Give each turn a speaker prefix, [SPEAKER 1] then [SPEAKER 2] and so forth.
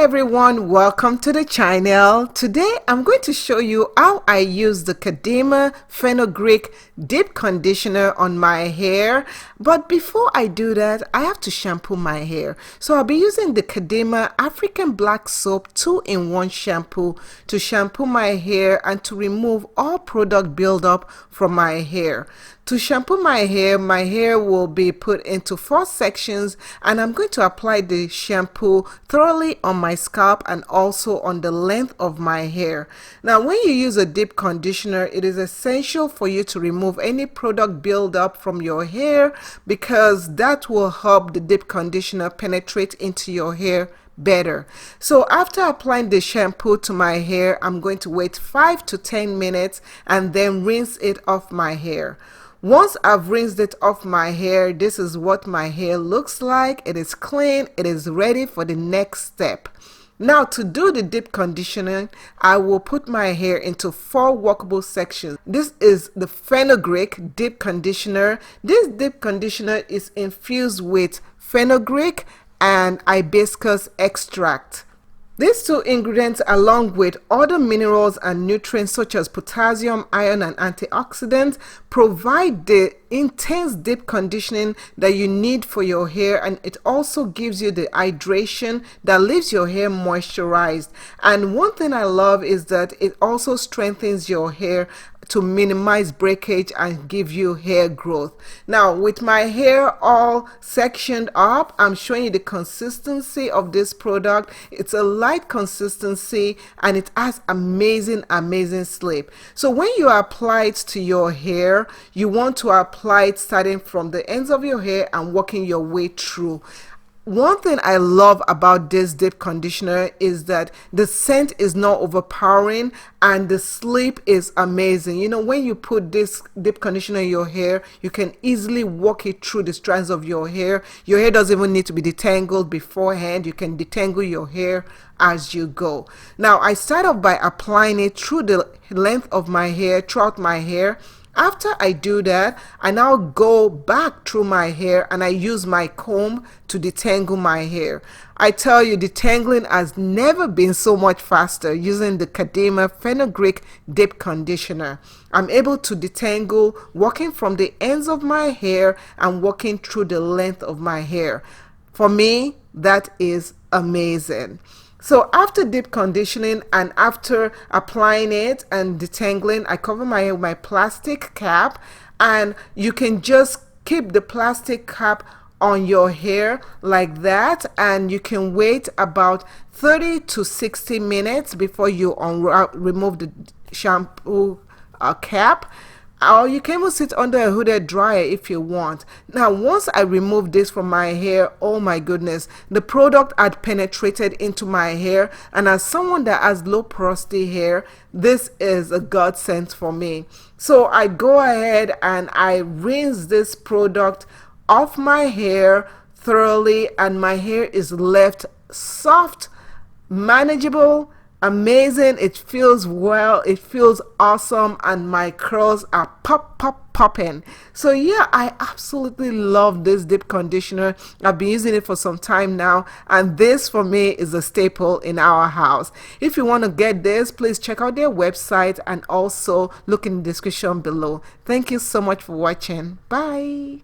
[SPEAKER 1] everyone, welcome to the channel. Today I'm going to show you how I use the Kadima Fenugreek deep conditioner on my hair. But before I do that, I have to shampoo my hair. So I'll be using the Kadima African Black Soap 2-in-1 shampoo to shampoo my hair and to remove all product buildup from my hair. To shampoo my hair will be put into 4 sections, and I'm going to apply the shampoo thoroughly on my scalp and also on the length of my hair. Now, when you use a deep conditioner, it is essential for you to remove any product buildup from your hair because that will help the deep conditioner penetrate into your hair better. So after applying the shampoo to my hair, I'm going to wait 5 to 10 minutes and then rinse it off my hair. Once I've rinsed it off my hair, this is what my hair looks like. It is clean. It is ready for the next step. Now, to do the deep conditioning, I will put my hair into 4 workable sections. This is the Fenugreek deep conditioner. This deep conditioner is infused with fenugreek and hibiscus extract. These 2 ingredients, along with other minerals and nutrients such as potassium, iron, and antioxidants, provide the intense deep conditioning that you need for your hair, and it also gives you the hydration that leaves your hair moisturized. And one thing I love is that it also strengthens your hair to minimize breakage and give you hair growth. Now, with my hair all sectioned up, I'm showing you the consistency of this product. It's a light consistency and it has amazing sleep. So when you apply it to your hair, you want to apply it starting from the ends of your hair and working your way through. One thing I love about this deep conditioner is that the scent is not overpowering and the sleep is amazing. You know, when you put this deep conditioner in your hair, you can easily walk it through the strands of your hair. Your hair doesn't even need to be detangled beforehand. You can detangle your hair as you go. Now, I start off by applying it through the length of my hair, throughout my hair. After I do that, I now go back through my hair and I use my comb to detangle my hair. I tell you, detangling has never been so much faster using the Kadima Fenugreek deep conditioner. I'm able to detangle working from the ends of my hair and working through the length of my hair. For me, that is amazing. So after deep conditioning and after applying it and detangling, I cover my hair with my plastic cap, and you can just keep the plastic cap on your hair like that, and you can wait about 30 to 60 minutes before you remove the shampoo cap. Or you can even sit under a hooded dryer if you want. Now, once I remove this from my hair, oh my goodness, the product had penetrated into my hair, and as someone that has low porosity hair, this is a godsend for me. So I go ahead and I rinse this product off my hair thoroughly, and my hair is left soft, manageable, amazing. It feels well, it feels awesome, and my curls are popping. So yeah, I absolutely love this deep conditioner. I've been using it for some time now, and this for me is a staple in our house. If you want to get this, please check out their website and also look in the description below. Thank you so much for watching. Bye.